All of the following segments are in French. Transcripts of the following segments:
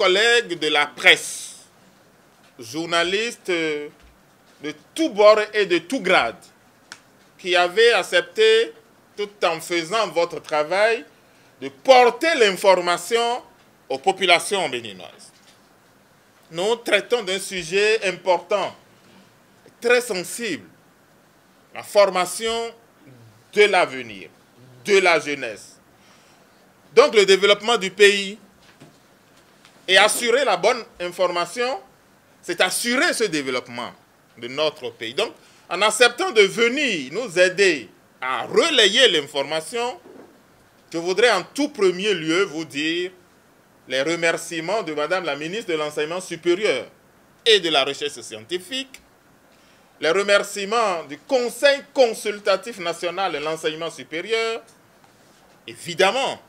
collègues de la presse, journalistes de tous bords et de tous grades, qui avez accepté, tout en faisant votre travail, de porter l'information aux populations béninoises. Nous traitons d'un sujet important, très sensible, la formation de l'avenir, de la jeunesse. Donc le développement du pays et assurer la bonne information, c'est assurer ce développement de notre pays. Donc en acceptant de venir nous aider à relayer l'information, je voudrais en tout premier lieu vous dire les remerciements de Madame la ministre de l'Enseignement supérieur et de la Recherche scientifique, les remerciements du Conseil consultatif national de l'enseignement supérieur, évidemment,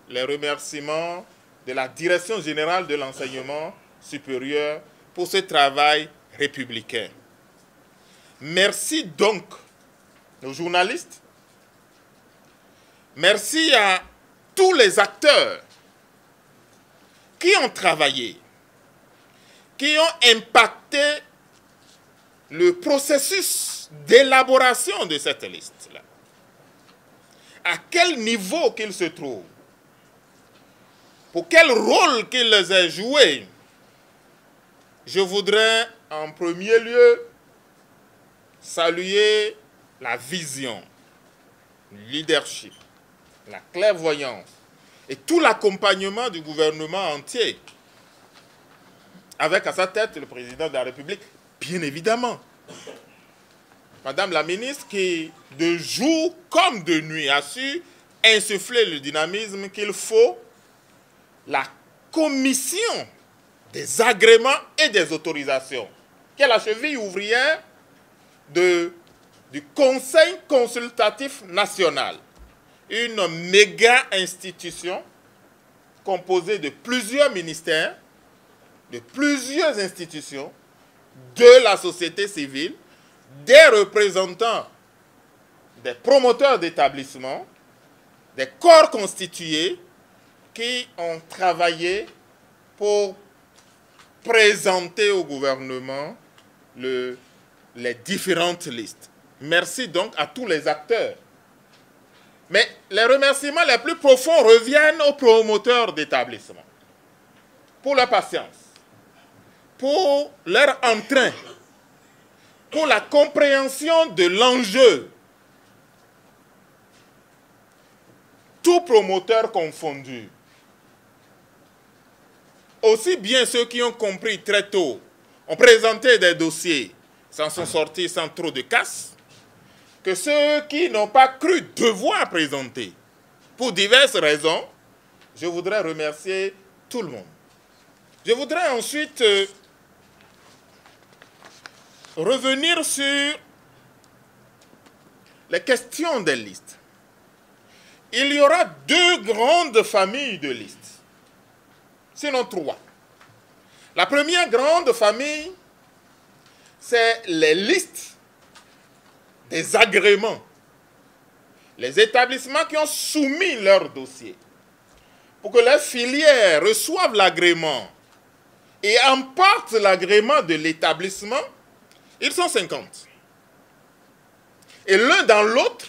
les remerciements de la Direction générale de l'enseignement supérieur pour ce travail républicain. Merci donc aux journalistes, merci à tous les acteurs qui ont travaillé, qui ont impacté le processus d'élaboration de cette liste-là. À quel niveau qu'ils se trouvent, pour quel rôle qu'ils aient joué, je voudrais en premier lieu saluer la vision, le leadership, la clairvoyance et tout l'accompagnement du gouvernement entier, avec à sa tête le président de la République, bien évidemment. Madame la ministre qui, de jour comme de nuit, a su insuffler le dynamisme qu'il faut, la commission des agréments et des autorisations, qui est la cheville ouvrière du Conseil consultatif national, une méga institution composée de plusieurs ministères, de plusieurs institutions, de la société civile, des représentants des promoteurs d'établissements, des corps constitués qui ont travaillé pour présenter au gouvernement les différentes listes. Merci donc à tous les acteurs. Mais les remerciements les plus profonds reviennent aux promoteurs d'établissements pour leur patience, pour leur entrain, pour la compréhension de l'enjeu. Tout promoteur confondu. Aussi bien ceux qui ont compris très tôt, ont présenté des dossiers, s'en sont sortis sans trop de casse, que ceux qui n'ont pas cru devoir présenter. Pour diverses raisons, je voudrais remercier tout le monde. Je voudrais ensuite revenir sur les questions des listes. Il y aura deux grandes familles de listes, sinon trois. La première grande famille, c'est les listes des agréments. Les établissements qui ont soumis leur dossier pour que leurs filières reçoivent l'agrément et emportent l'agrément de l'établissement, ils sont 50. Et l'un dans l'autre,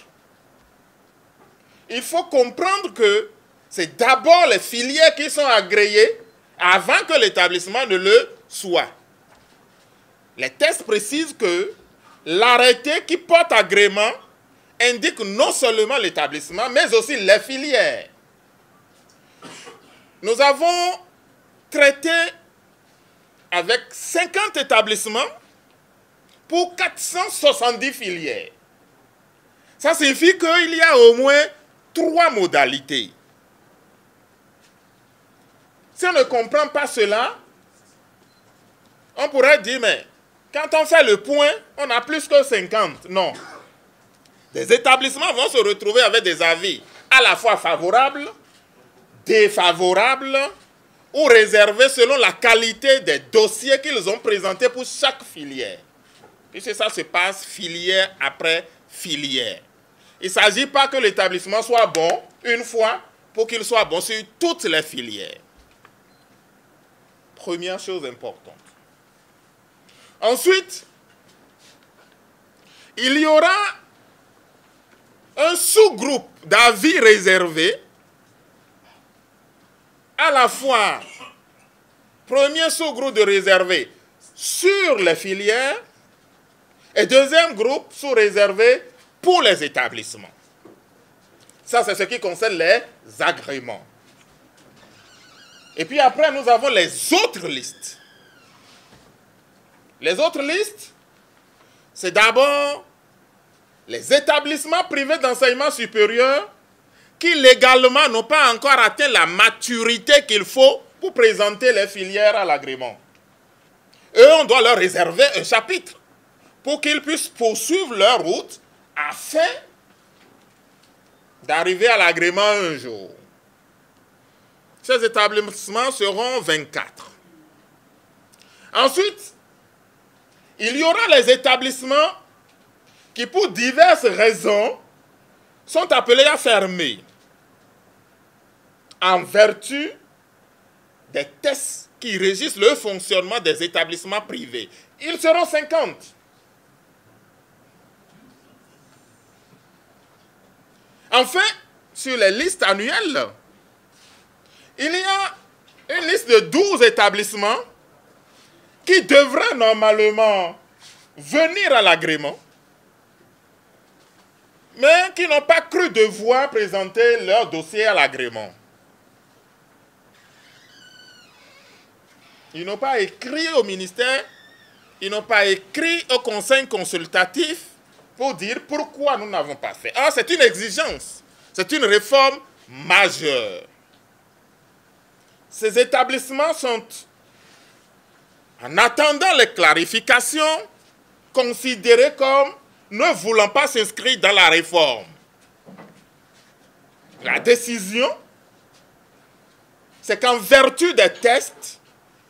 il faut comprendre que c'est d'abord les filières qui sont agréées avant que l'établissement ne le soit. Les textes précisent que l'arrêté qui porte agrément indique non seulement l'établissement, mais aussi les filières. Nous avons traité avec 50 établissements pour 470 filières. Ça signifie qu'il y a au moins 3 modalités. Si on ne comprend pas cela, on pourrait dire, mais quand on fait le point, on a plus que 50. Non. Des établissements vont se retrouver avec des avis à la fois favorables, défavorables ou réservés selon la qualité des dossiers qu'ils ont présentés pour chaque filière. Puisque ça se passe filière après filière. Il ne s'agit pas que l'établissement soit bon une fois pour qu'il soit bon sur toutes les filières. Première chose importante. Ensuite, il y aura un sous-groupe d'avis réservés, à la fois, premier sous-groupe de réservés sur les filières et deuxième groupe sous-réservé pour les établissements. Ça, c'est ce qui concerne les agréments. Et puis après, nous avons les autres listes. Les autres listes, c'est d'abord les établissements privés d'enseignement supérieur qui légalement n'ont pas encore atteint la maturité qu'il faut pour présenter les filières à l'agrément. Eux, on doit leur réserver un chapitre pour qu'ils puissent poursuivre leur route afin d'arriver à l'agrément un jour. Ces établissements seront 24. Ensuite, il y aura les établissements qui, pour diverses raisons, sont appelés à fermer en vertu des tests qui régissent le fonctionnement des établissements privés. Ils seront 50. Enfin, sur les listes annuelles, il y a une liste de 12 établissements qui devraient normalement venir à l'agrément, mais qui n'ont pas cru devoir présenter leur dossier à l'agrément. Ils n'ont pas écrit au ministère, ils n'ont pas écrit au conseil consultatif pour dire pourquoi nous n'avons pas fait. Alors, c'est une exigence, c'est une réforme majeure. Ces établissements sont, en attendant les clarifications, considérés comme ne voulant pas s'inscrire dans la réforme. La décision, c'est qu'en vertu des tests,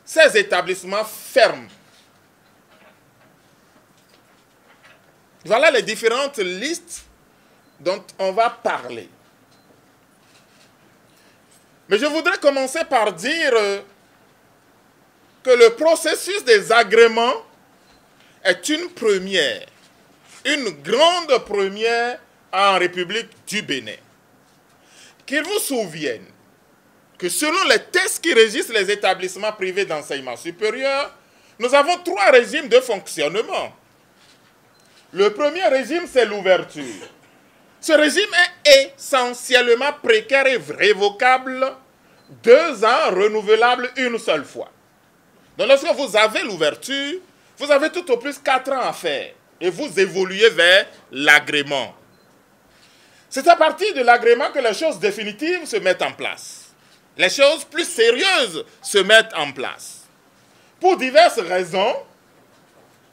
ces établissements ferment. Voilà les différentes listes dont on va parler. Mais je voudrais commencer par dire que le processus des agréments est une première, une grande première en République du Bénin. Qu'il vous souvienne que selon les tests qui régissent les établissements privés d'enseignement supérieur, nous avons 3 régimes de fonctionnement. Le premier régime, c'est l'ouverture. Ce régime est essentiellement précaire et révocable, 2 ans, renouvelable une seule fois. Donc lorsque vous avez l'ouverture, vous avez tout au plus 4 ans à faire et vous évoluez vers l'agrément. C'est à partir de l'agrément que les choses définitives se mettent en place. Les choses plus sérieuses se mettent en place. Pour diverses raisons,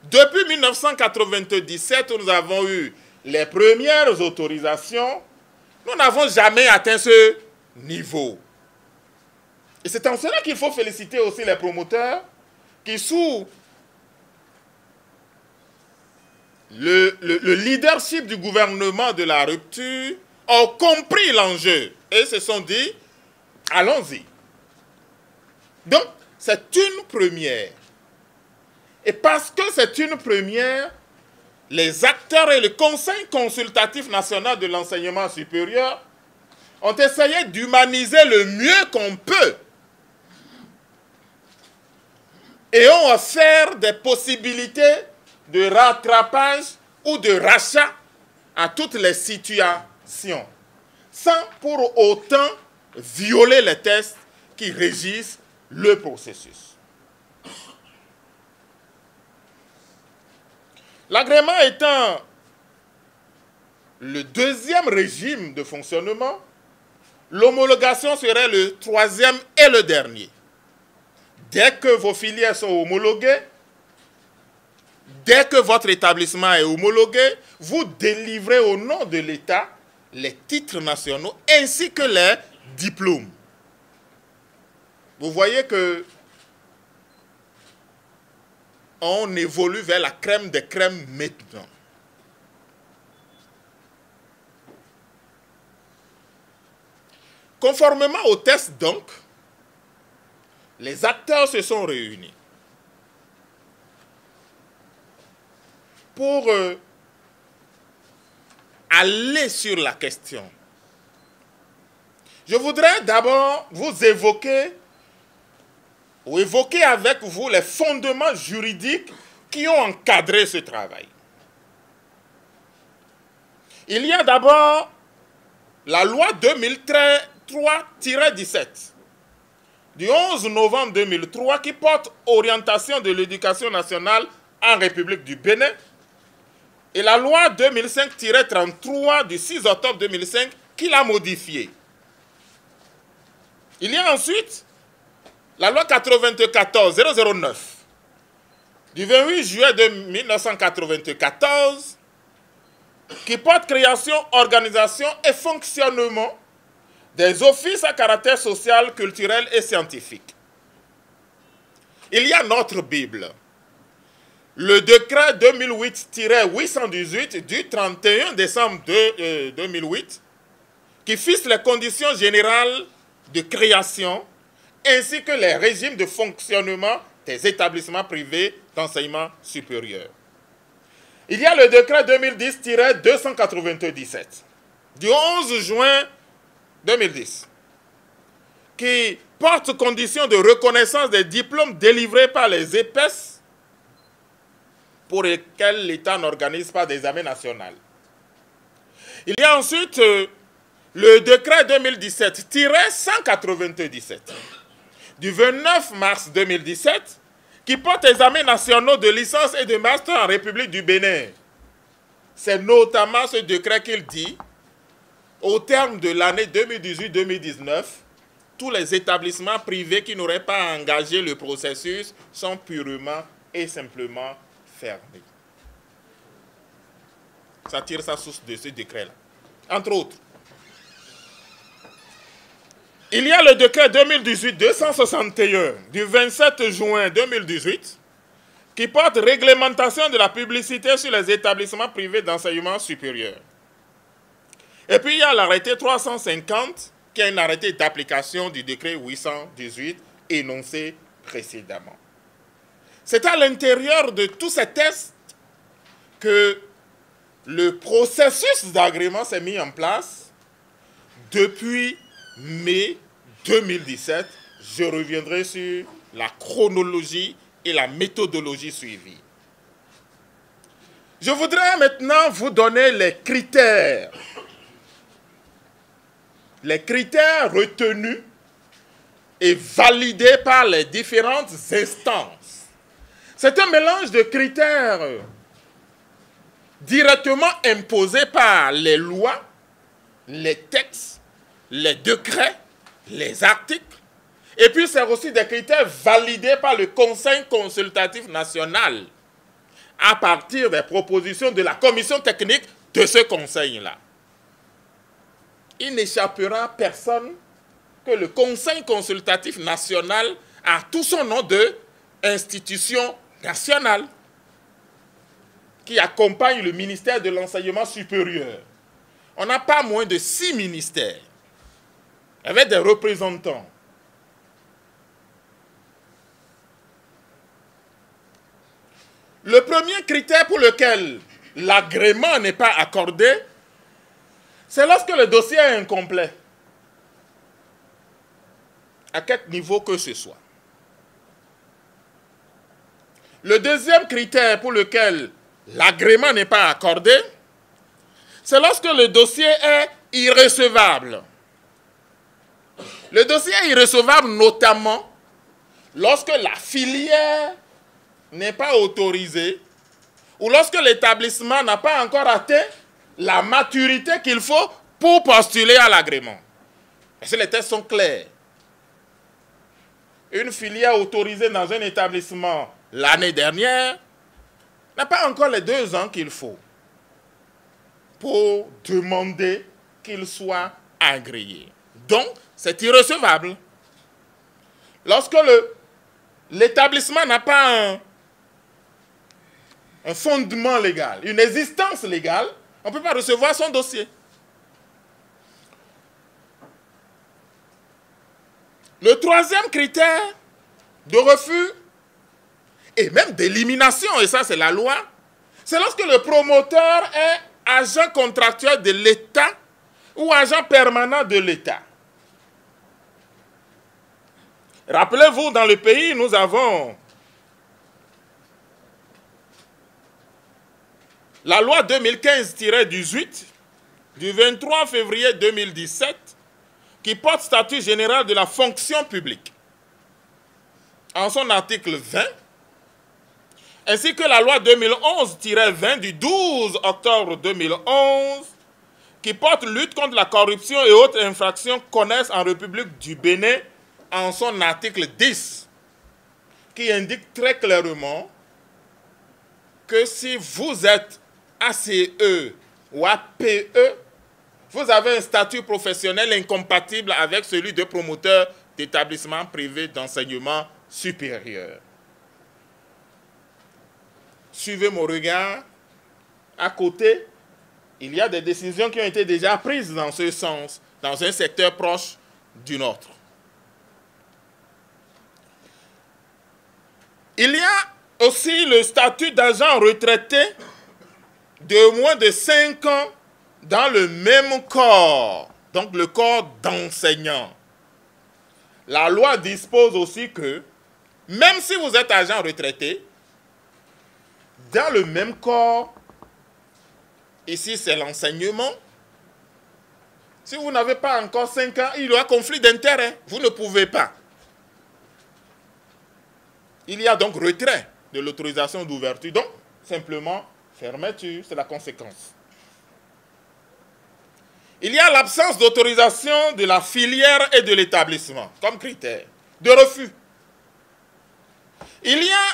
depuis 1997, où nous avons eu les premières autorisations, nous n'avons jamais atteint ce niveau. Et c'est en cela qu'il faut féliciter aussi les promoteurs qui, sous le leadership du gouvernement de la rupture, ont compris l'enjeu et se sont dit, allons-y. Donc, c'est une première. Et parce que c'est une première, les acteurs et le Conseil consultatif national de l'enseignement supérieur ont essayé d'humaniser le mieux qu'on peut et ont offert des possibilités de rattrapage ou de rachat à toutes les situations, sans pour autant violer les tests qui régissent le processus. L'agrément étant le deuxième régime de fonctionnement, l'homologation serait le troisième et le dernier. Dès que vos filières sont homologuées, dès que votre établissement est homologué, vous délivrez au nom de l'État les titres nationaux ainsi que les diplômes. Vous voyez que on évolue vers la crème des crèmes maintenant. Conformément au test donc, les acteurs se sont réunis pour aller sur la question. Je voudrais d'abord vous évoquer avec vous les fondements juridiques qui ont encadré ce travail. Il y a d'abord la loi 2003-17 du 11 novembre 2003 qui porte orientation de l'éducation nationale en République du Bénin et la loi 2005-33 du 6 octobre 2005 qui l'a modifiée. Il y a ensuite la loi 94-009 du 28 juillet 1994 qui porte création, organisation et fonctionnement des offices à caractère social, culturel et scientifique. Il y a notre Bible, le décret 2008-818 du 31 décembre 2008 qui fixe les conditions générales de création ainsi que les régimes de fonctionnement des établissements privés d'enseignement supérieur. Il y a le décret 2010-297 du 11 juin 2010 qui porte conditions de reconnaissance des diplômes délivrés par les EPES pour lesquels l'État n'organise pas d'examen national. Il y a ensuite le décret 2017-197 du 29 mars 2017 qui porte examens nationaux de licence et de master en République du Bénin. C'est notamment ce décret qu'il dit, au terme de l'année 2018-2019, tous les établissements privés qui n'auraient pas engagé le processus sont purement et simplement fermés. Ça tire sa source de ce décret-là. Entre autres, il y a le décret 2018-261 du 27 juin 2018 qui porte réglementation de la publicité sur les établissements privés d'enseignement supérieur. Et puis il y a l'arrêté 350 qui est un arrêté d'application du décret 818 énoncé précédemment. C'est à l'intérieur de tous ces tests que le processus d'agrément s'est mis en place depuis mai 2017. Je reviendrai sur la chronologie et la méthodologie suivie. Je voudrais maintenant vous donner les critères retenus et validés par les différentes instances. C'est un mélange de critères directement imposés par les lois, les textes, les décrets, les articles, et puis c'est aussi des critères validés par le Conseil consultatif national à partir des propositions de la commission technique de ce conseil-là. Il n'échappera à personne que le Conseil consultatif national a tout son nom de institution nationale qui accompagne le ministère de l'enseignement supérieur. On n'a pas moins de 6 ministères avec des représentants. Le premier critère pour lequel l'agrément n'est pas accordé, c'est lorsque le dossier est incomplet, à quelque niveau que ce soit. Le deuxième critère pour lequel l'agrément n'est pas accordé, c'est lorsque le dossier est irrecevable. Le dossier est irrecevable notamment lorsque la filière n'est pas autorisée ou lorsque l'établissement n'a pas encore atteint la maturité qu'il faut pour postuler à l'agrément. Parce que les tests sont clairs. Une filière autorisée dans un établissement l'année dernière n'a pas encore les 2 ans qu'il faut pour demander qu'il soit agréé. Donc, c'est irrecevable. Lorsque l'établissement n'a pas un fondement légal, une existence légale, on ne peut pas recevoir son dossier. Le troisième critère de refus et même d'élimination, et ça c'est la loi, c'est lorsque le promoteur est agent contractuel de l'État ou agent permanent de l'État. Rappelez-vous, dans le pays, nous avons la loi 2015-18 du 23 février 2017 qui porte statut général de la fonction publique. En son article 20, ainsi que la loi 2011-20 du 12 octobre 2011 qui porte lutte contre la corruption et autres infractions connexes en République du Bénin en son article 10 qui indique très clairement que si vous êtes ACE ou APE, vous avez un statut professionnel incompatible avec celui de promoteur d'établissement privé d'enseignement supérieur. Suivez mon regard. À côté, il y a des décisions qui ont été déjà prises dans ce sens, dans un secteur proche du nôtre. Il y a aussi le statut d'agent retraité de moins de 5 ans dans le même corps, donc le corps d'enseignant. La loi dispose aussi que, même si vous êtes agent retraité, dans le même corps, ici c'est l'enseignement, si vous n'avez pas encore 5 ans, il y aura conflit d'intérêts, vous ne pouvez pas. Il y a donc retrait de l'autorisation d'ouverture, donc simplement fermeture, c'est la conséquence. Il y a l'absence d'autorisation de la filière et de l'établissement comme critère de refus. Il y a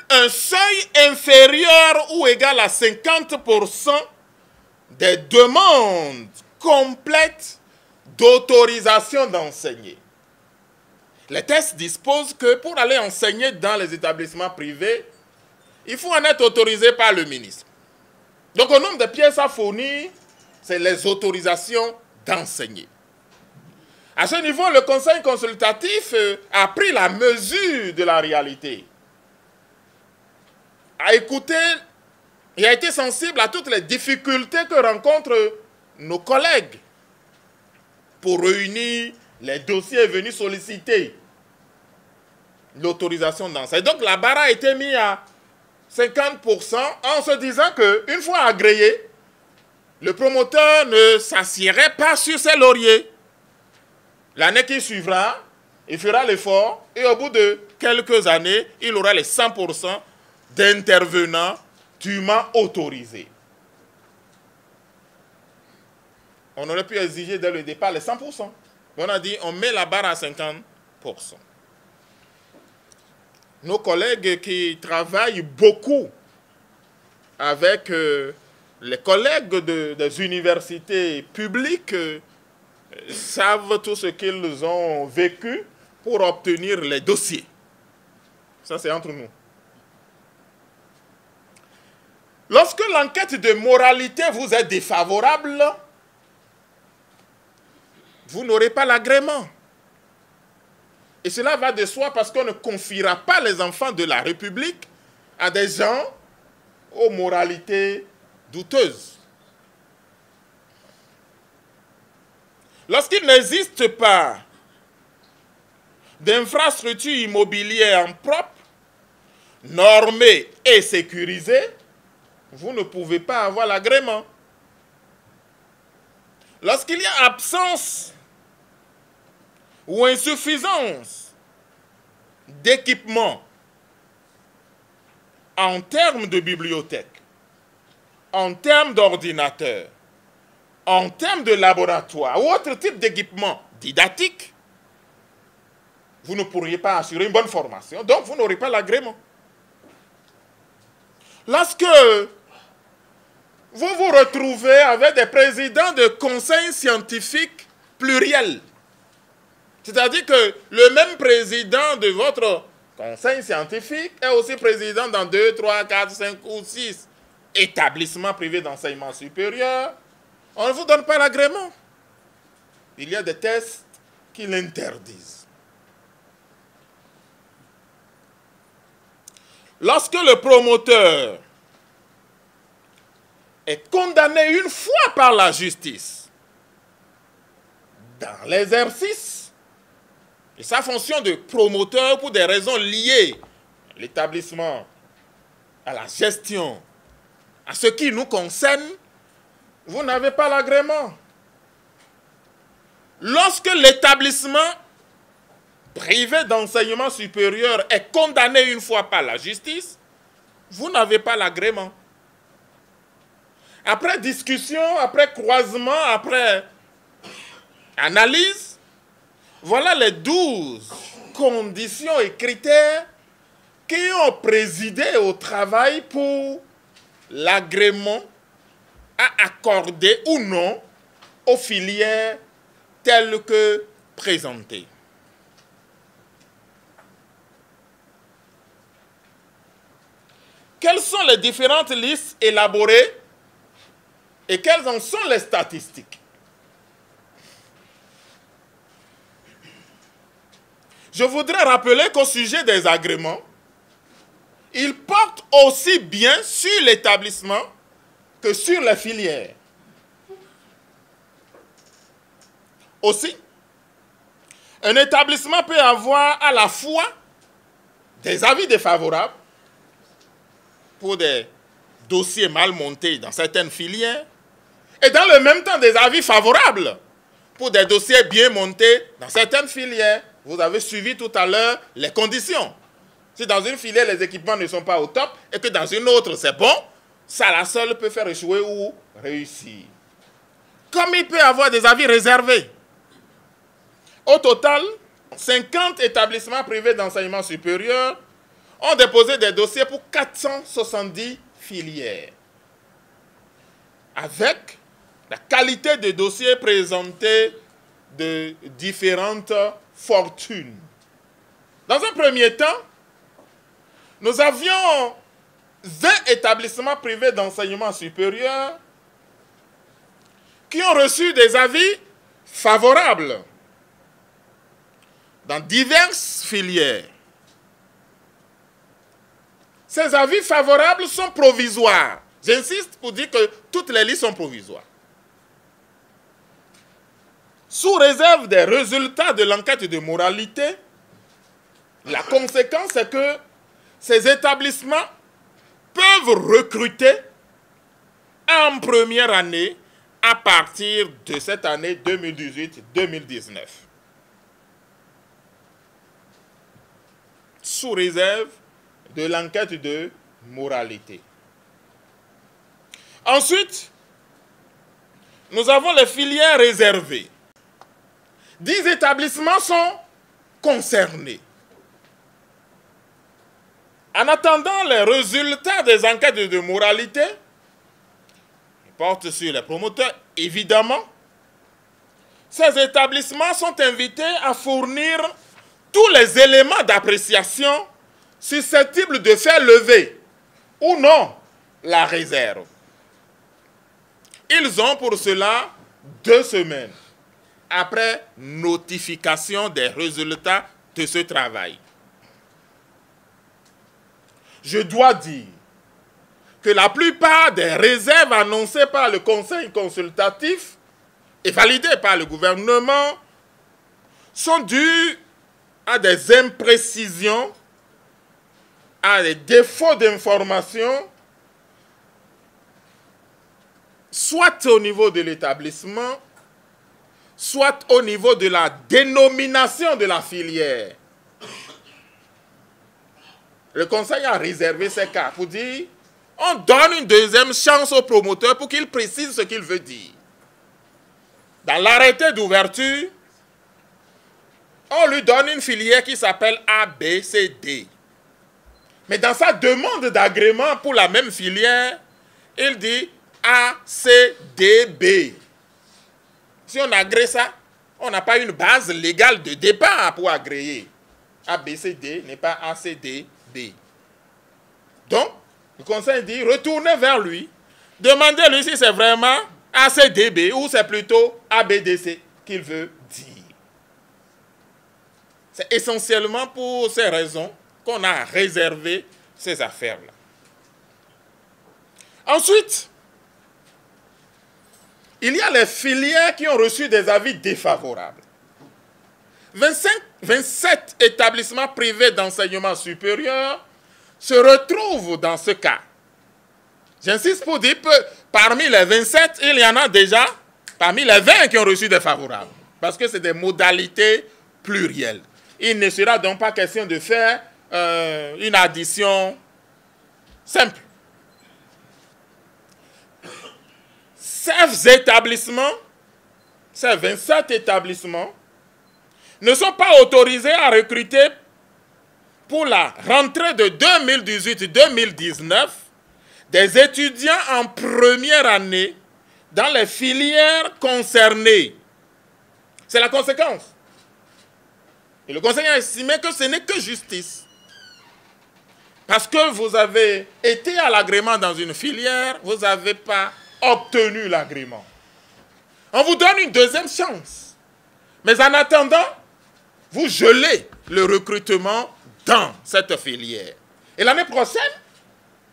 un seuil inférieur ou égal à 50% des demandes complètes d'autorisation d'enseigner. Les textes disposent que pour aller enseigner dans les établissements privés, il faut en être autorisé par le ministre. Donc au nombre de pièces à fournir, c'est les autorisations d'enseigner. À ce niveau, le conseil consultatif a pris la mesure de la réalité, a écouté et a été sensible à toutes les difficultés que rencontrent nos collègues pour réunir les dossiers venus solliciter l'autorisation d'enseigner. Donc la barre a été mise à 50% en se disant qu'une fois agréé, le promoteur ne s'assierait pas sur ses lauriers. L'année qui suivra, il fera l'effort et au bout de quelques années, il aura les 100% d'intervenants dûment autorisés. On aurait pu exiger dès le départ les 100%. On a dit on met la barre à 50%. Nos collègues qui travaillent beaucoup avec les collègues des universités publiques savent tout ce qu'ils ont vécu pour obtenir les dossiers. Ça, c'est entre nous. Lorsque l'enquête de moralité vous est défavorable, vous n'aurez pas l'agrément. Et cela va de soi parce qu'on ne confiera pas les enfants de la République à des gens aux moralités douteuses. Lorsqu'il n'existe pas d'infrastructures immobilières en propre, normées et sécurisées, vous ne pouvez pas avoir l'agrément. Lorsqu'il y a absence ou insuffisance d'équipement en termes de bibliothèque, en termes d'ordinateur, en termes de laboratoire ou autre type d'équipement didactique, vous ne pourriez pas assurer une bonne formation, donc vous n'aurez pas l'agrément. Lorsque vous vous retrouvez avec des présidents de conseils scientifiques pluriels, c'est-à-dire que le même président de votre conseil scientifique est aussi président dans 2, 3, 4, 5 ou 6 établissements privés d'enseignement supérieur, on ne vous donne pas l'agrément. Il y a des tests qui l'interdisent. lorsque le promoteur est condamné une fois par la justice dans l'exercice de sa fonction de promoteur pour des raisons liées à l'établissement, à la gestion, à ce qui nous concerne, vous n'avez pas l'agrément. Lorsque l'établissement privé d'enseignement supérieur est condamné une fois par la justice, vous n'avez pas l'agrément. Après discussion, après croisement, après analyse, voilà les 12 conditions et critères qui ont présidé au travail pour l'agrément à accorder ou non aux filières telles que présentées. Quelles sont les différentes listes élaborées et quelles en sont les statistiques? Je voudrais rappeler qu'au sujet des agréments, ils portent aussi bien sur l'établissement que sur les filières. Aussi, un établissement peut avoir à la fois des avis défavorables pour des dossiers mal montés dans certaines filières et dans le même temps des avis favorables pour des dossiers bien montés dans certaines filières. Vous avez suivi tout à l'heure les conditions. Si dans une filière, les équipements ne sont pas au top et que dans une autre, c'est bon, ça, la seule peut faire échouer ou réussir. Comme il peut y avoir des avis réservés. Au total, 50 établissements privés d'enseignement supérieur ont déposé des dossiers pour 470 filières. Avec la qualité des dossiers présentés de différentes fortunes. Dans un premier temps, nous avions 20 établissements privés d'enseignement supérieur qui ont reçu des avis favorables dans diverses filières. Ces avis favorables sont provisoires. J'insiste pour dire que toutes les listes sont provisoires. Sous réserve des résultats de l'enquête de moralité, la conséquence est que ces établissements peuvent recruter en première année à partir de cette année 2018-2019. Sous réserve de l'enquête de moralité. Ensuite, nous avons les filières réservées. 10 établissements sont concernés. En attendant les résultats des enquêtes de moralité, qui portent sur les promoteurs, évidemment, ces établissements sont invités à fournir tous les éléments d'appréciation susceptibles de faire lever ou non la réserve. Ils ont pour cela 2 semaines après notification des résultats de ce travail. Je dois dire que la plupart des réserves annoncées par le Conseil consultatif et validées par le gouvernement sont dues à des imprécisions, à des défauts d'information, soit au niveau de l'établissement, soit au niveau de la dénomination de la filière. Le Conseil a réservé ces cas pour dire on donne une deuxième chance au promoteur pour qu'il précise ce qu'il veut dire. Dans l'arrêté d'ouverture, on lui donne une filière qui s'appelle ABCD. Mais dans sa demande d'agrément pour la même filière, il dit ACDB. Si on agrée ça, on n'a pas une base légale de départ pour agréer. ABCD n'est pas ACDB. Donc, le Conseil dit, retournez vers lui, demandez-lui si c'est vraiment ACDB ou c'est plutôt ABDC qu'il veut dire. C'est essentiellement pour ces raisons qu'on a réservé ces affaires-là. Ensuite, il y a les filières qui ont reçu des avis défavorables. 27 établissements privés d'enseignement supérieur se retrouvent dans ce cas. J'insiste pour dire que parmi les 27, il y en a déjà parmi les 20 qui ont reçu des favorables. Parce que c'est des modalités plurielles. Il ne sera donc pas question de faire une addition simple. Ces établissements, ces 27 établissements, ne sont pas autorisés à recruter pour la rentrée de 2018-2019 des étudiants en première année dans les filières concernées. C'est la conséquence. Et le Conseil a estimé que ce n'est que justice. Parce que vous avez été à l'agrément dans une filière, vous n'avez pas obtenu l'agrément. On vous donne une deuxième chance. Mais en attendant, vous gelez le recrutement dans cette filière. Et l'année prochaine,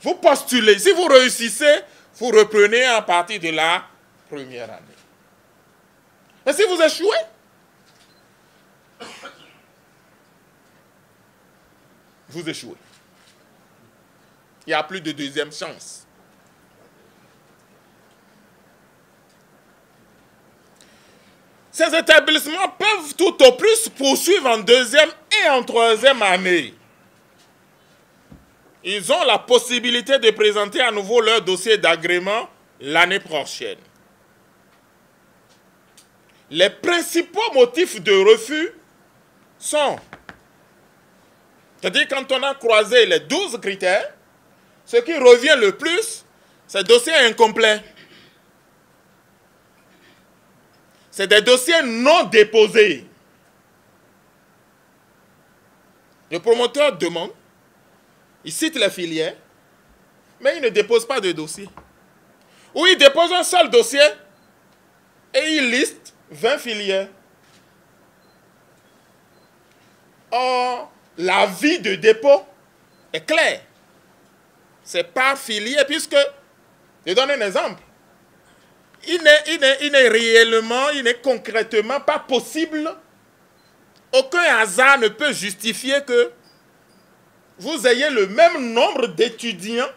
vous postulez. Si vous réussissez, vous reprenez à partir de la première année. Mais si vous échouez, vous échouez. Il n'y a plus de deuxième chance. Ces établissements peuvent tout au plus poursuivre en deuxième et en troisième année. Ils ont la possibilité de présenter à nouveau leur dossier d'agrément l'année prochaine. Les principaux motifs de refus sont, c'est-à-dire quand on a croisé les 12 critères, ce qui revient le plus, c'est dossier incomplet. C'est des dossiers non déposés. Le promoteur demande, il cite les filières, mais il ne dépose pas de dossier. Ou il dépose un seul dossier et il liste 20 filières. Or, l'avis de dépôt est clair. C'est par filière, puisque, je donne un exemple, il n'est réellement, il n'est concrètement pas possible, aucun hasard ne peut justifier que vous ayez le même nombre d'étudiants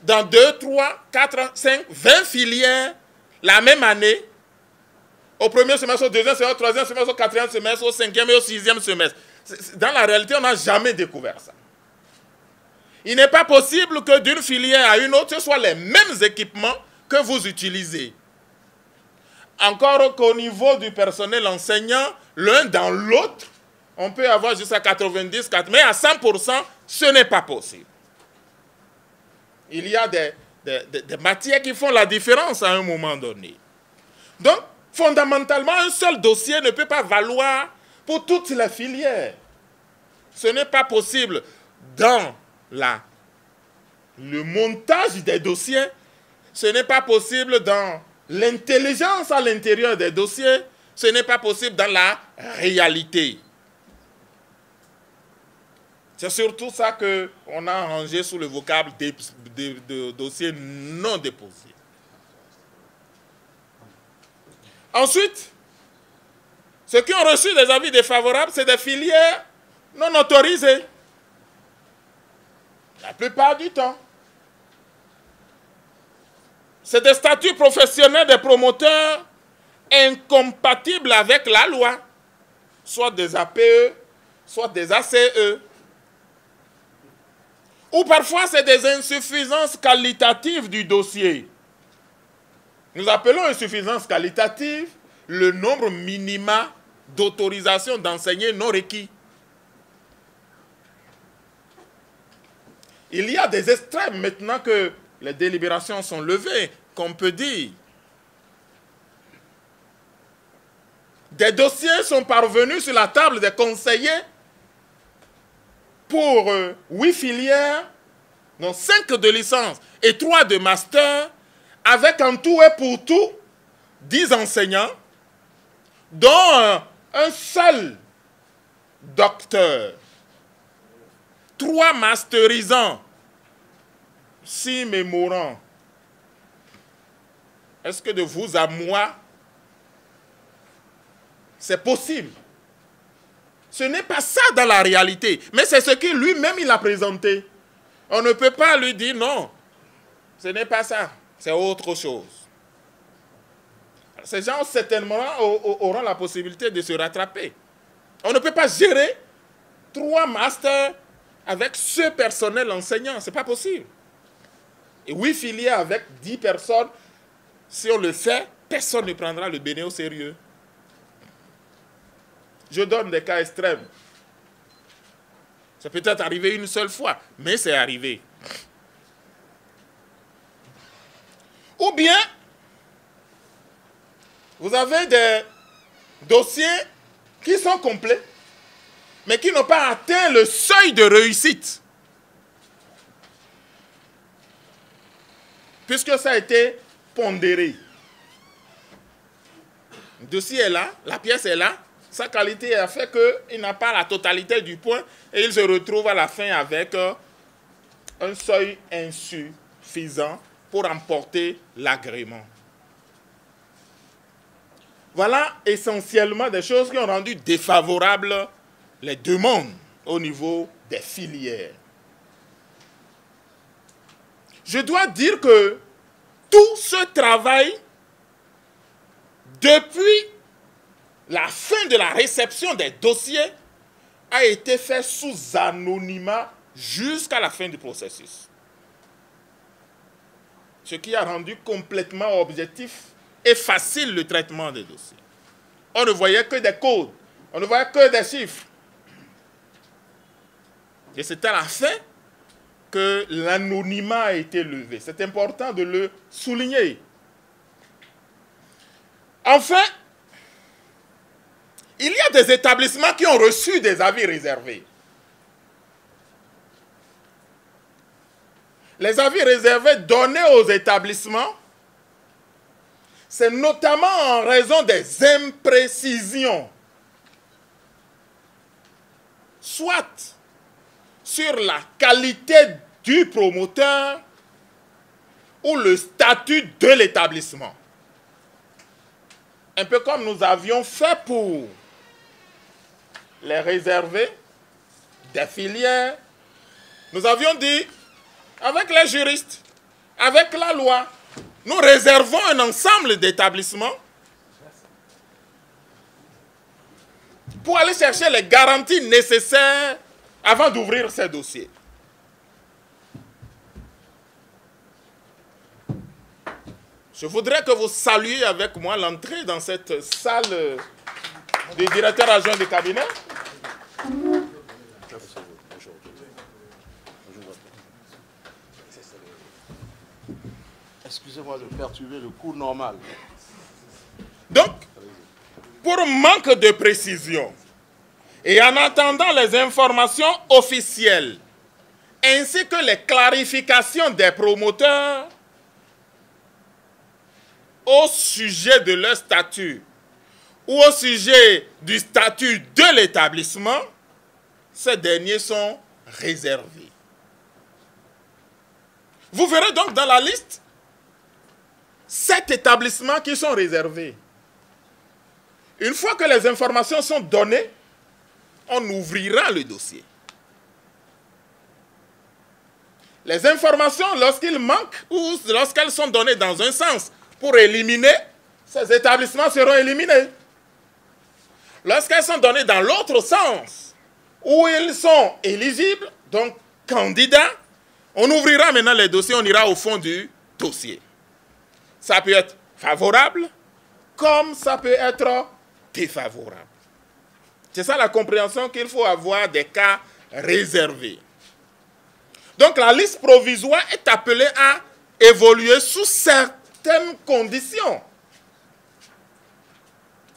dans 2, 3, 4, 5, 20 filières la même année, au premier semestre, au deuxième semestre, au troisième semestre, au quatrième semestre, au cinquième et au sixième semestre. Dans la réalité, on n'a jamais découvert ça. Il n'est pas possible que d'une filière à une autre, ce soit les mêmes équipements que vous utilisez. Encore qu'au niveau du personnel enseignant, l'un dans l'autre, on peut avoir jusqu'à 90, mais à 100%, ce n'est pas possible. Il y a des matières qui font la différence à un moment donné. Donc, fondamentalement, un seul dossier ne peut pas valoir pour toutes les filières. Ce n'est pas possible dans le montage des dossiers. Ce n'est pas possible dans l'intelligence à l'intérieur des dossiers. Ce n'est pas possible dans la réalité. C'est surtout ça qu'on a rangé sous le vocable de dossiers non déposés. Ensuite, ceux qui ont reçu des avis défavorables, c'est des filières non autorisées. La plupart du temps. C'est des statuts professionnels des promoteurs incompatibles avec la loi, soit des APE, soit des ACE. Ou parfois, c'est des insuffisances qualitatives du dossier. Nous appelons insuffisance qualitative le nombre minima d'autorisation d'enseigner non requis. Il y a des extrêmes maintenant que les délibérations sont levées, qu'on peut dire. Des dossiers sont parvenus sur la table des conseillers pour 8 filières, donc 5 de licence et 3 de master, avec en tout et pour tout 10 enseignants, dont un seul docteur. 3 masterisants, 6 mémorants. Est-ce que de vous à moi, c'est possible? Ce n'est pas ça dans la réalité, mais c'est ce qu'il lui-même il a présenté. On ne peut pas lui dire non, ce n'est pas ça, c'est autre chose. Ces gens certainement auront la possibilité de se rattraper. On ne peut pas gérer 3 masters avec ce personnel enseignant, ce n'est pas possible. Et 8 filières avec 10 personnes, si on le fait, personne ne prendra le béné au sérieux. Je donne des cas extrêmes. Ça peut être arrivé une seule fois, mais c'est arrivé. Ou bien, vous avez des dossiers qui sont complets, mais qui n'ont pas atteint le seuil de réussite. Puisque ça a été pondéré. Le dossier est là, la pièce est là, sa qualité a fait qu'il n'a pas la totalité du point et il se retrouve à la fin avec un seuil insuffisant pour emporter l'agrément. Voilà essentiellement des choses qui ont rendu défavorables les demandes au niveau des filières. Je dois dire que tout ce travail, depuis la fin de la réception des dossiers, a été fait sous anonymat jusqu'à la fin du processus. Ce qui a rendu complètement objectif et facile le traitement des dossiers. On ne voyait que des codes, on ne voyait que des chiffres. Et c'est à la fin que l'anonymat a été levé. C'est important de le souligner. Enfin, il y a des établissements qui ont reçu des avis réservés. Les avis réservés donnés aux établissements, c'est notamment en raison des imprécisions, soit sur la qualité du promoteur ou le statut de l'établissement. Un peu comme nous avions fait pour les réservés des filières, nous avions dit, avec les juristes, avec la loi, nous réservons un ensemble d'établissements pour aller chercher les garanties nécessaires avant d'ouvrir ces dossiers. Je voudrais que vous saluiez avec moi l'entrée dans cette salle du directeur adjoint du cabinet. Excusez-moi de perturber le cours normal. Donc, pour manque de précision, et en attendant les informations officielles, ainsi que les clarifications des promoteurs au sujet de leur statut ou au sujet du statut de l'établissement, ces derniers sont réservés. Vous verrez donc dans la liste 7 établissements qui sont réservés. Une fois que les informations sont données, on ouvrira le dossier. Les informations, lorsqu'il manque ou lorsqu'elles sont données dans un sens pour éliminer, ces établissements seront éliminés. Lorsqu'elles sont données dans l'autre sens, où ils sont éligibles, donc candidats, on ouvrira maintenant les dossiers, on ira au fond du dossier. Ça peut être favorable, comme ça peut être défavorable. C'est ça la compréhension qu'il faut avoir des cas réservés. Donc la liste provisoire est appelée à évoluer sous certaines conditions.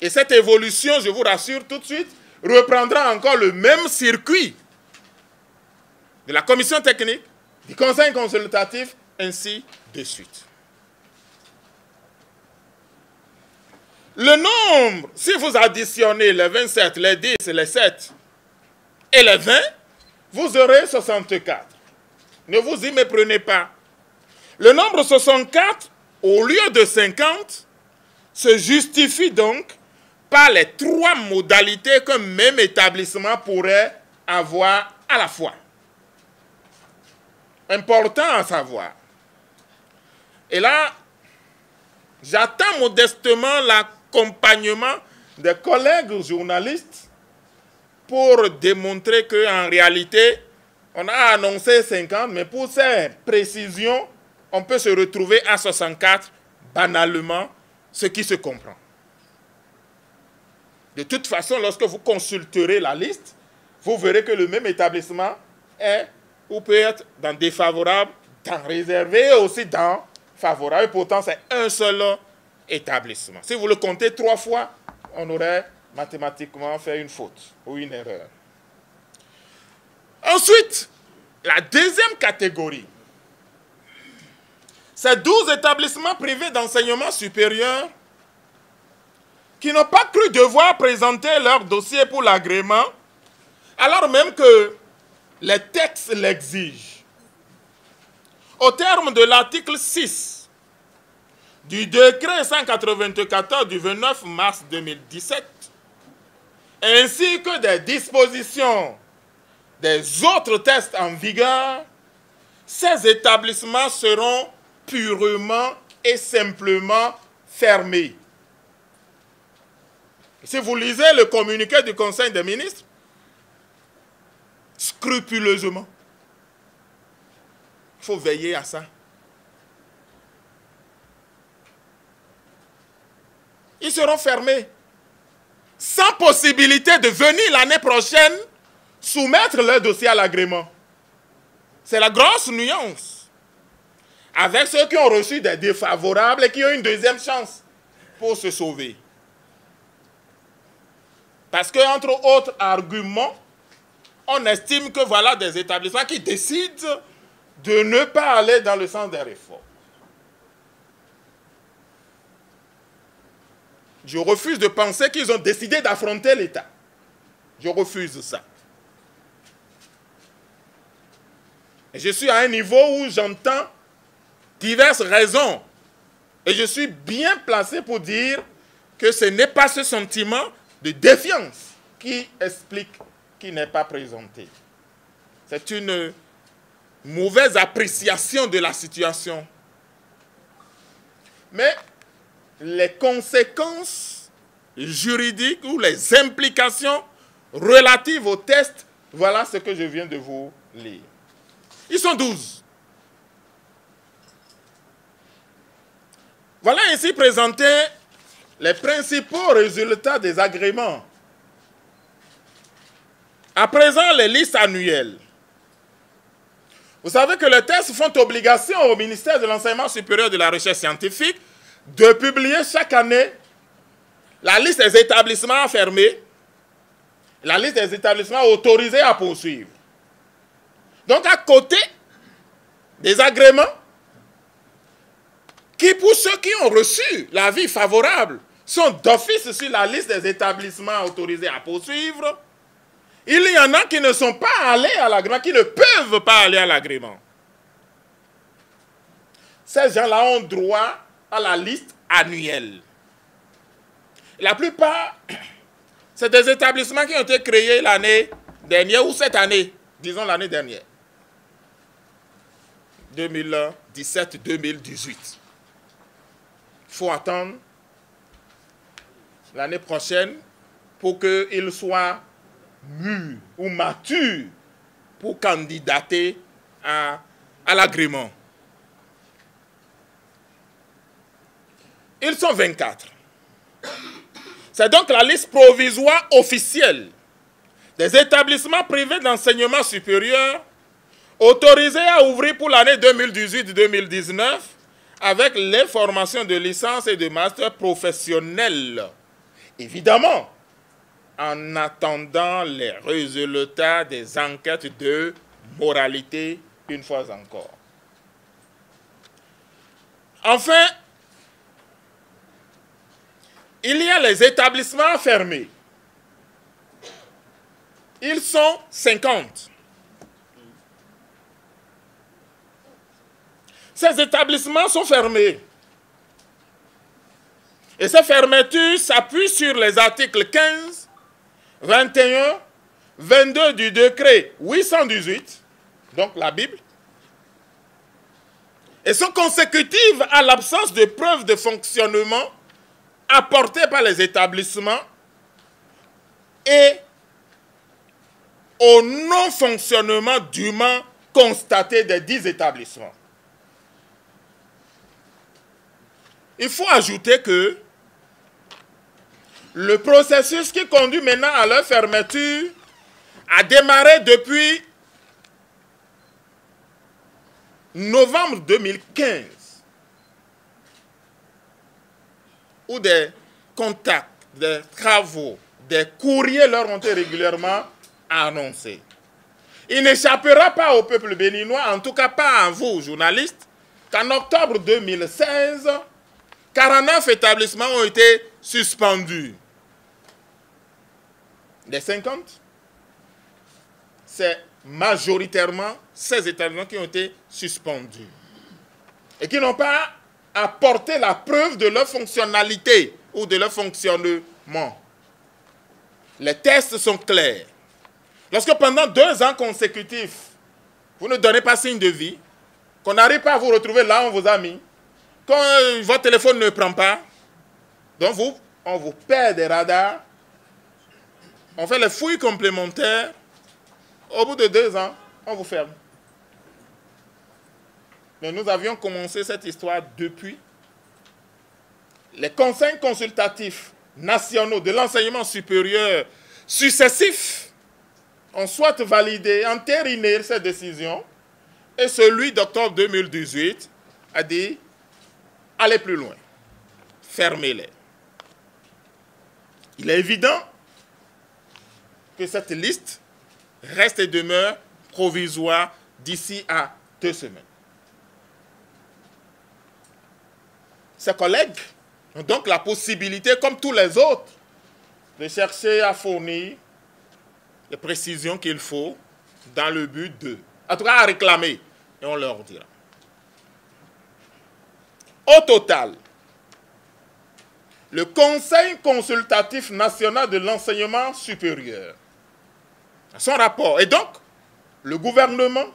Et cette évolution, je vous rassure tout de suite, reprendra encore le même circuit de la commission technique, du conseil consultatif, ainsi de suite. Le nombre, si vous additionnez les 27, les 10, les 7 et les 20, vous aurez 64. Ne vous y méprenez pas. Le nombre 64, au lieu de 50, se justifie donc par les 3 modalités qu'un même établissement pourrait avoir à la fois. Important à savoir. Et là, j'attends modestement l'accompagnement des collègues journalistes pour démontrer qu'en réalité, on a annoncé 50, mais pour ces précisions, on peut se retrouver à 64 banalement, ce qui se comprend. De toute façon, lorsque vous consulterez la liste, vous verrez que le même établissement est ou peut être dans défavorable, dans réservé et aussi dans favorable. Et pourtant, c'est un seul établissement. Si vous le comptez 3 fois, on aurait mathématiquement fait une faute ou une erreur. Ensuite, la deuxième catégorie, c'est 12 établissements privés d'enseignement supérieur qui n'ont pas cru devoir présenter leur dossier pour l'agrément, alors même que les textes l'exigent. Au terme de l'article 6 du décret 194 du 29 mars 2017, ainsi que des dispositions des autres textes en vigueur, ces établissements seront purement et simplement fermés. Si vous lisez le communiqué du Conseil des ministres, scrupuleusement, il faut veiller à ça. Ils seront fermés, sans possibilité de venir l'année prochaine soumettre leur dossier à l'agrément. C'est la grosse nuance. Avec ceux qui ont reçu des défavorables et qui ont une deuxième chance pour se sauver. Parce qu'entre autres arguments, on estime que voilà des établissements qui décident de ne pas aller dans le sens des réformes. Je refuse de penser qu'ils ont décidé d'affronter l'État. Je refuse ça. Et je suis à un niveau où j'entends diverses raisons. Et je suis bien placé pour dire que ce n'est pas ce sentiment de défiance qui explique qu'il n'est pas présenté. C'est une mauvaise appréciation de la situation. Mais les conséquences juridiques ou les implications relatives au test, voilà ce que je viens de vous lire. Ils sont 12. Voilà ainsi présentés les principaux résultats des agréments. À présent, les listes annuelles. Vous savez que les tests font obligation au ministère de l'Enseignement supérieur et de la Recherche scientifique de publier chaque année la liste des établissements fermés, la liste des établissements autorisés à poursuivre. Donc, à côté des agréments, qui pour ceux qui ont reçu l'avis favorable sont d'office sur la liste des établissements autorisés à poursuivre, il y en a qui ne sont pas allés à l'agrément, qui ne peuvent pas aller à l'agrément. Ces gens-là ont droit à la liste annuelle. La plupart, c'est des établissements qui ont été créés l'année dernière ou cette année, disons l'année dernière. 2017-2018. Il faut attendre l'année prochaine pour qu'ils soient mûrs ou matures pour candidater à l'agrément. Ils sont 24. C'est donc la liste provisoire officielle des établissements privés d'enseignement supérieur autorisés à ouvrir pour l'année 2018-2019 avec les formations de licence et de master professionnels. Évidemment, en attendant les résultats des enquêtes de moralité une fois encore. Enfin, il y a les établissements fermés. Ils sont 50. ces établissements sont fermés. Et ces fermetures s'appuient sur les articles 15, 21, 22 du décret 818, donc la Bible, et sont consécutives à l'absence de preuves de fonctionnement apportées par les établissements et au non-fonctionnement dûment constaté des 10 établissements. Il faut ajouter que le processus qui conduit maintenant à leur fermeture a démarré depuis novembre 2015, où des contacts, des travaux, des courriers leur ont été régulièrement annoncés. Il n'échappera pas au peuple béninois, en tout cas pas à vous, journalistes, qu'en octobre 2016, 49 établissements ont été suspendus. Les 50, c'est majoritairement ces établissements qui ont été suspendus et qui n'ont pas apporté la preuve de leur fonctionnalité ou de leur fonctionnement. Les tests sont clairs. Lorsque pendant 2 ans consécutifs, vous ne donnez pas signe de vie, qu'on n'arrive pas à vous retrouver là où on vous a mis, quand votre téléphone ne prend pas, donc on vous perd des radars, on fait les fouilles complémentaires, au bout de 2 ans, on vous ferme. Mais nous avions commencé cette histoire depuis. Les conseils consultatifs nationaux de l'enseignement supérieur successifs ont soit validé, entériné cette décision, et celui d'octobre 2018 a dit « allez plus loin, fermez-les ». Il est évident que cette liste reste et demeure provisoire d'ici à 2 semaines. Ses collègues ont donc la possibilité, comme tous les autres, de chercher à fournir les précisions qu'il faut dans le but de, en tout cas à réclamer, et on leur dira. Au total, le Conseil consultatif national de l'enseignement supérieur, son rapport, et donc le gouvernement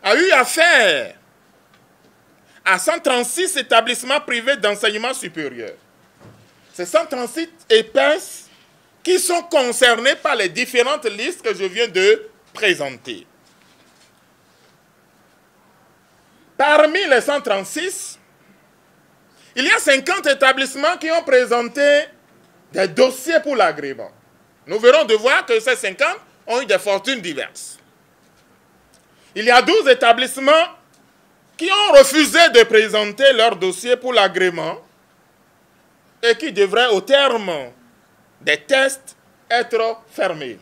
a eu affaire à 136 établissements privés d'enseignement supérieur. Ces 136 épaisses qui sont concernés par les différentes listes que je viens de présenter. Parmi les 136, il y a 50 établissements qui ont présenté des dossiers pour l'agrément. Nous verrons de voir que ces 50 ont eu des fortunes diverses. Il y a 12 établissements qui ont refusé de présenter leur dossier pour l'agrément et qui devraient, au terme des tests, être fermés.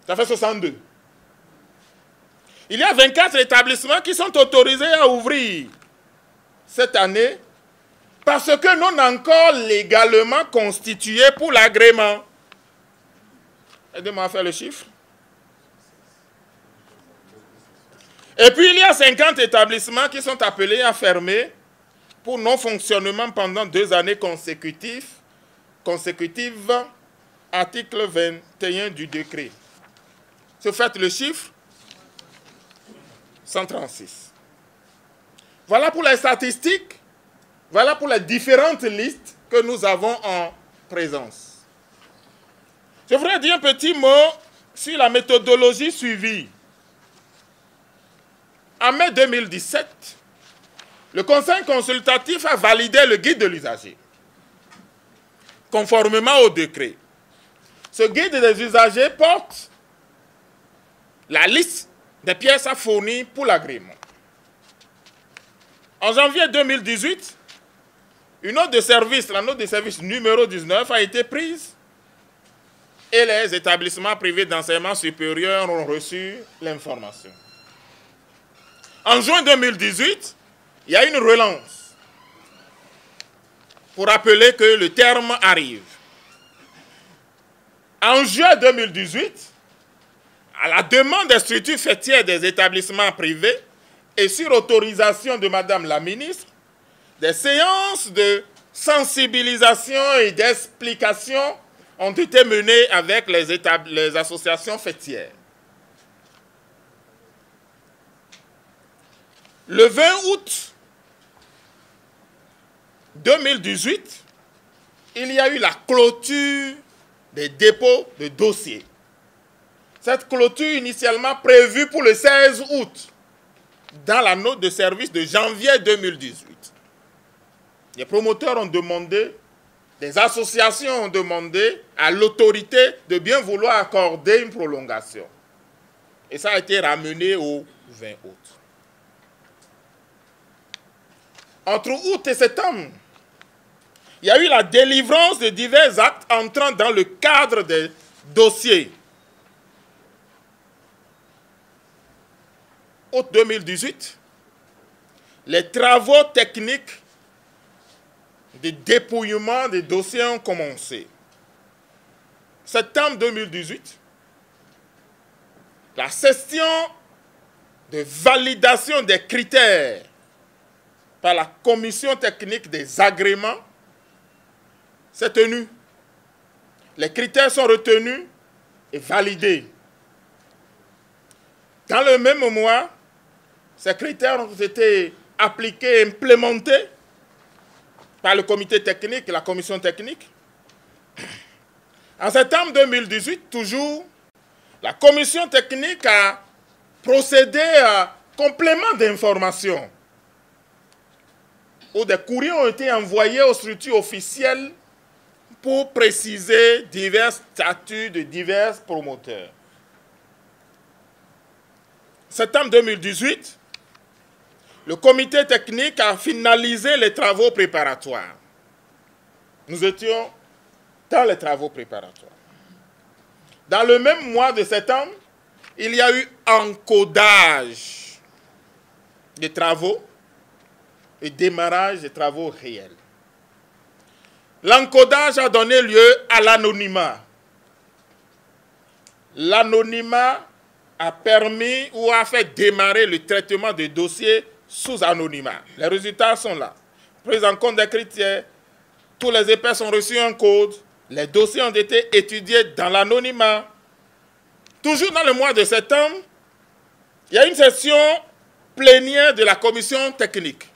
Ça fait 62. Il y a 24 établissements qui sont autorisés à ouvrir cette année parce que non encore légalement constitués pour l'agrément. Aidez-moi à faire le chiffre. Et puis il y a 50 établissements qui sont appelés à fermer pour non-fonctionnement pendant 2 années consécutives, article 21 du décret. Si vous faites le chiffre, 136. Voilà pour les statistiques, voilà pour les différentes listes que nous avons en présence. Je voudrais dire un petit mot sur la méthodologie suivie. En mai 2017, le Conseil consultatif a validé le guide de l'usager, conformément au décret. Ce guide des usagers porte la liste des pièces à fournir pour l'agrément. En janvier 2018, une note de service, la note de service numéro 19, a été prise et les établissements privés d'enseignement supérieur ont reçu l'information. En juin 2018, il y a une relance pour rappeler que le terme arrive. En juin 2018, à la demande des structures fêtières des établissements privés, et sur autorisation de Madame la ministre, des séances de sensibilisation et d'explication ont été menées avec les associations fêtières. Le 20 août 2018, il y a eu la clôture des dépôts de dossiers. Cette clôture initialement prévue pour le 16 août, dans la note de service de janvier 2018. Les promoteurs ont demandé, des associations ont demandé à l'autorité de bien vouloir accorder une prolongation. Et ça a été ramené au 20 août. Entre août et septembre, il y a eu la délivrance de divers actes entrant dans le cadre des dossiers. Août 2018, les travaux techniques de dépouillement des dossiers ont commencé. Septembre 2018, la session de validation des critères par la commission technique des agréments s'est tenue. Les critères sont retenus et validés. Dans le même mois, ces critères ont été appliqués et implémentés par le comité technique et la commission technique. En septembre 2018, toujours, la commission technique a procédé à complément d'information où des courriers ont été envoyés aux structures officielles pour préciser divers statuts de divers promoteurs. Septembre 2018, le comité technique a finalisé les travaux préparatoires. Nous étions dans les travaux préparatoires. Dans le même mois de septembre, il y a eu encodage des travaux et démarrage des travaux réels. L'encodage a donné lieu à l'anonymat. L'anonymat a permis ou a fait démarrer le traitement des dossiers sous anonymat. Les résultats sont là. Prise en compte des critères, tous les épais ont reçu un code, les dossiers ont été étudiés dans l'anonymat. Toujours dans le mois de septembre, il y a une session plénière de la commission technique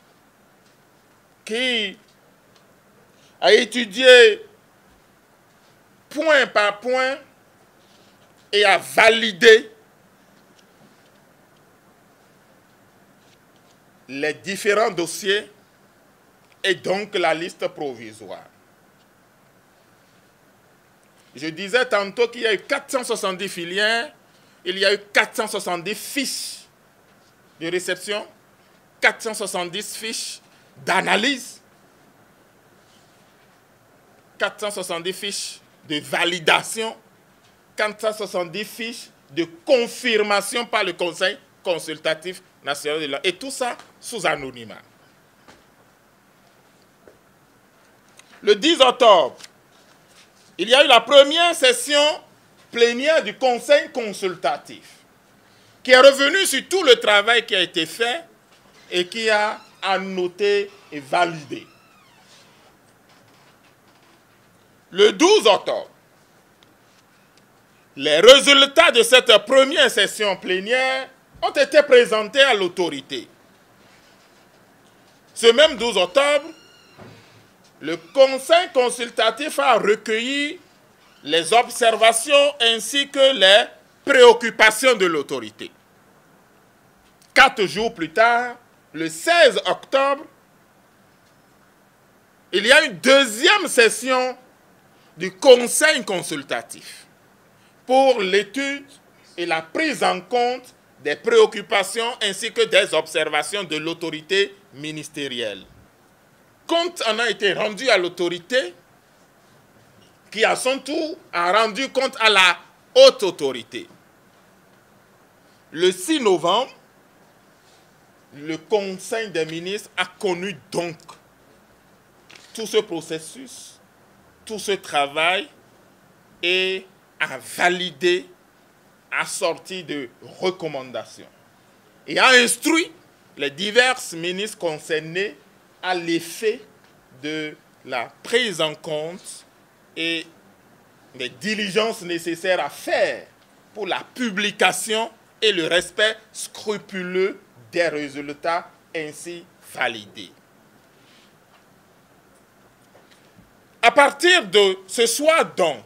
qui a étudié point par point et a validé les différents dossiers et donc la liste provisoire. Je disais tantôt qu'il y a eu 470 filières, il y a eu 470 fiches de réception, 470 fiches d'analyse, 470 fiches de validation, 470 fiches de confirmation par le Conseil consultatif national de l'ordre. Et tout ça sous anonymat. Le 10 octobre, il y a eu la première session plénière du Conseil consultatif qui est revenu sur tout le travail qui a été fait et qui a annoté et validé. Le 12 octobre, les résultats de cette première session plénière ont été présentés à l'autorité. Ce même 12 octobre, le Conseil consultatif a recueilli les observations ainsi que les préoccupations de l'autorité. 4 jours plus tard, le 16 octobre, il y a une deuxième session du Conseil consultatif pour l'étude et la prise en compte des préoccupations ainsi que des observations de l'autorité ministérielle. Compte en a été rendu à l'autorité qui, à son tour, a rendu compte à la haute autorité. Le 6 novembre, le Conseil des ministres a connu donc tout ce processus, tout ce travail et a validé, a sorti de recommandations et a instruit les divers ministres concernés à l'effet de la prise en compte et des diligences nécessaires à faire pour la publication et le respect scrupuleux des résultats ainsi validés. À partir de ce soir donc,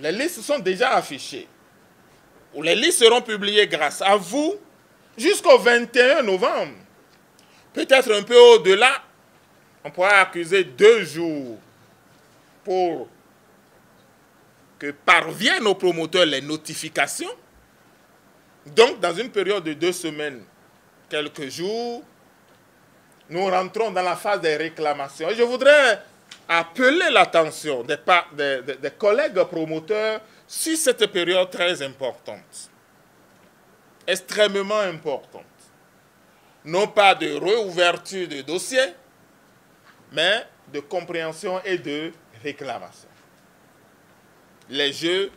les listes sont déjà affichées, ou les listes seront publiées grâce à vous jusqu'au 21 novembre. Peut-être un peu au-delà, on pourra accuser 2 jours pour que parviennent aux promoteurs les notifications. Donc, dans une période de 2 semaines, quelques jours, nous rentrons dans la phase des réclamations. Et je voudrais appeler l'attention des collègues promoteurs sur cette période très importante, extrêmement importante. Non pas de réouverture de dossier, mais de compréhension et de réclamation. Les jeux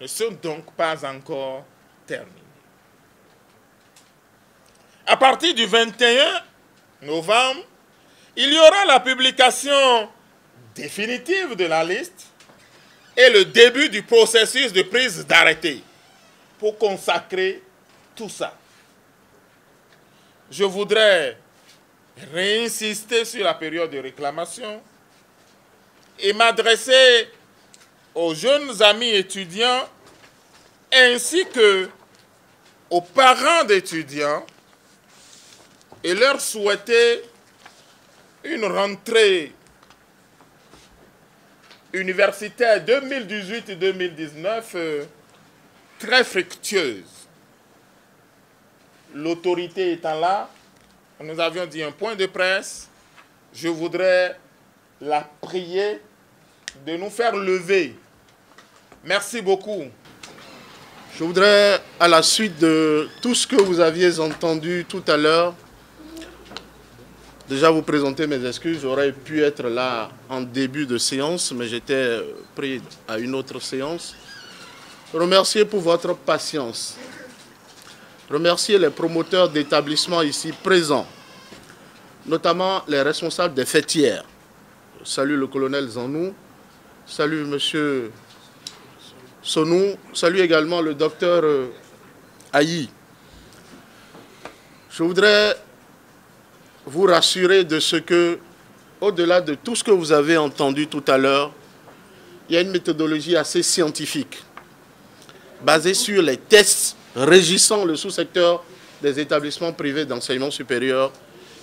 ne sont donc pas encore terminés. À partir du 21 novembre, il y aura la publication définitive de la liste et le début du processus de prise d'arrêté pour consacrer tout ça. Je voudrais réinsister sur la période de réclamation et m'adresser aux jeunes amis étudiants ainsi qu'aux parents d'étudiants et leur souhaiter une rentrée universitaire 2018-2019 très fructueuse. L'autorité étant là, nous avions dit un point de presse, je voudrais la prier de nous faire lever. Merci beaucoup. Je voudrais, à la suite de tout ce que vous aviez entendu tout à l'heure, déjà vous présenter mes excuses. J'aurais pu être là en début de séance, mais j'étais pris à une autre séance. Remercier pour votre patience. Remercier les promoteurs d'établissements ici présents, notamment les responsables des fêtières. Je salue le colonel Zanou, salue monsieur Sonou, salue également le docteur Ayi. Je voudrais vous rassurer de ce que, au-delà de tout ce que vous avez entendu tout à l'heure, il y a une méthodologie assez scientifique, basée sur les tests régissant le sous-secteur des établissements privés d'enseignement supérieur.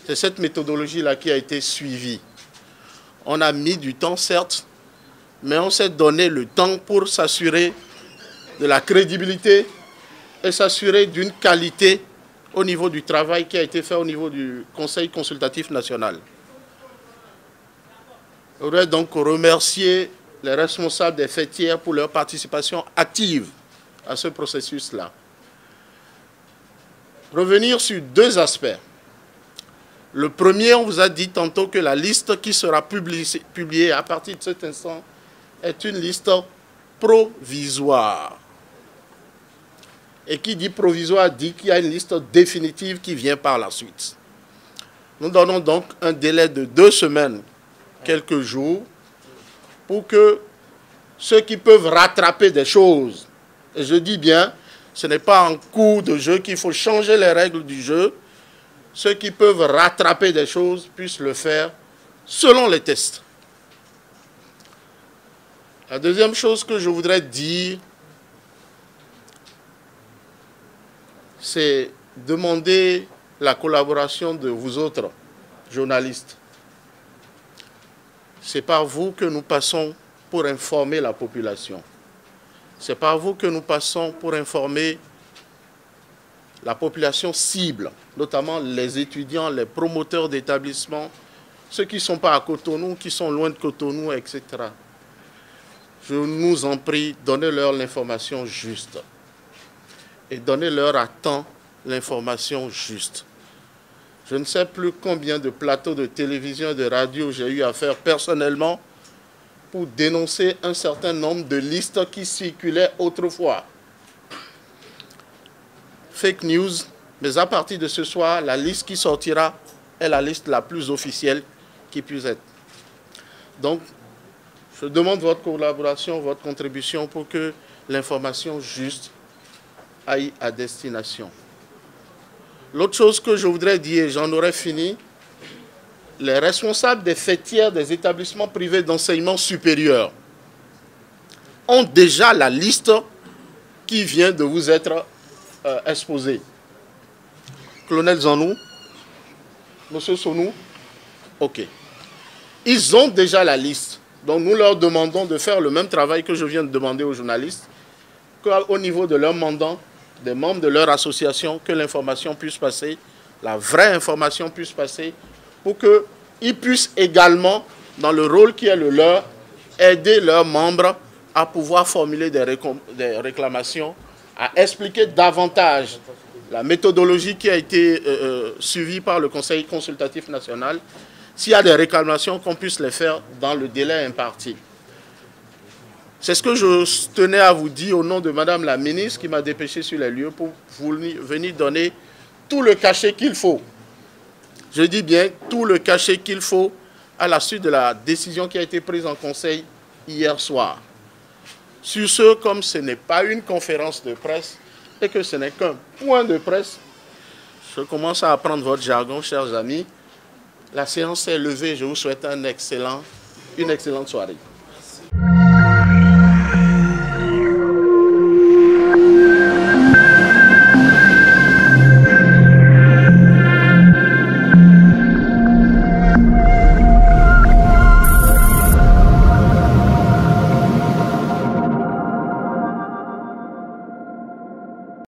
C'est cette méthodologie-là qui a été suivie. On a mis du temps, certes, mais on s'est donné le temps pour s'assurer de la crédibilité et s'assurer d'une qualité au niveau du travail qui a été fait au niveau du Conseil consultatif national. Je voudrais donc remercier les responsables des fêtières pour leur participation active à ce processus-là. Revenir sur 2 aspects. Le premier, on vous a dit tantôt que la liste qui sera publiée à partir de cet instant est une liste provisoire. Et qui dit provisoire dit qu'il y a une liste définitive qui vient par la suite. Nous donnons donc un délai de 2 semaines, quelques jours, pour que ceux qui peuvent rattraper des choses, et je dis bien, ce n'est pas en cours de jeu qu'il faut changer les règles du jeu, ceux qui peuvent rattraper des choses puissent le faire selon les tests. La deuxième chose que je voudrais dire, c'est demander la collaboration de vous autres journalistes. C'est par vous que nous passons pour informer la population. C'est par vous que nous passons pour informer la population cible, notamment les étudiants, les promoteurs d'établissements, ceux qui ne sont pas à Cotonou, qui sont loin de Cotonou, etc. Je nous en prie, donnez-leur l'information juste. Et donnez-leur à temps l'information juste. Je ne sais plus combien de plateaux de télévision et de radio j'ai eu à faire personnellement pour dénoncer un certain nombre de listes qui circulaient autrefois. Fake news, Mais à partir de ce soir, la liste qui sortira est la liste la plus officielle qui puisse être. Donc, je demande votre collaboration, votre contribution pour que l'information juste aille à destination. L'autre chose que je voudrais dire, j'en aurais fini, les responsables des fêtières des établissements privés d'enseignement supérieur ont déjà la liste qui vient de vous être exposée. Colonel Zanou, Monsieur Sonou, ok. Ils ont déjà la liste. Donc nous leur demandons de faire le même travail que je viens de demander aux journalistes, qu'au niveau de leur mandant, des membres de leur association, que l'information puisse passer, la vraie information puisse passer, pour qu'ils puissent également, dans le rôle qui est le leur, aider leurs membres à pouvoir formuler des réclamations, à expliquer davantage la méthodologie qui a été suivie par le Conseil consultatif national. S'il y a des réclamations, qu'on puisse les faire dans le délai imparti. C'est ce que je tenais à vous dire au nom de Madame la ministre qui m'a dépêché sur les lieux pour venir donner tout le cachet qu'il faut. Je dis bien tout le cachet qu'il faut à la suite de la décision qui a été prise en Conseil hier soir. Sur ce, comme ce n'est pas une conférence de presse et que ce n'est qu'un point de presse, je commence à apprendre votre jargon, chers amis. La séance est levée. Je vous souhaite une excellente soirée.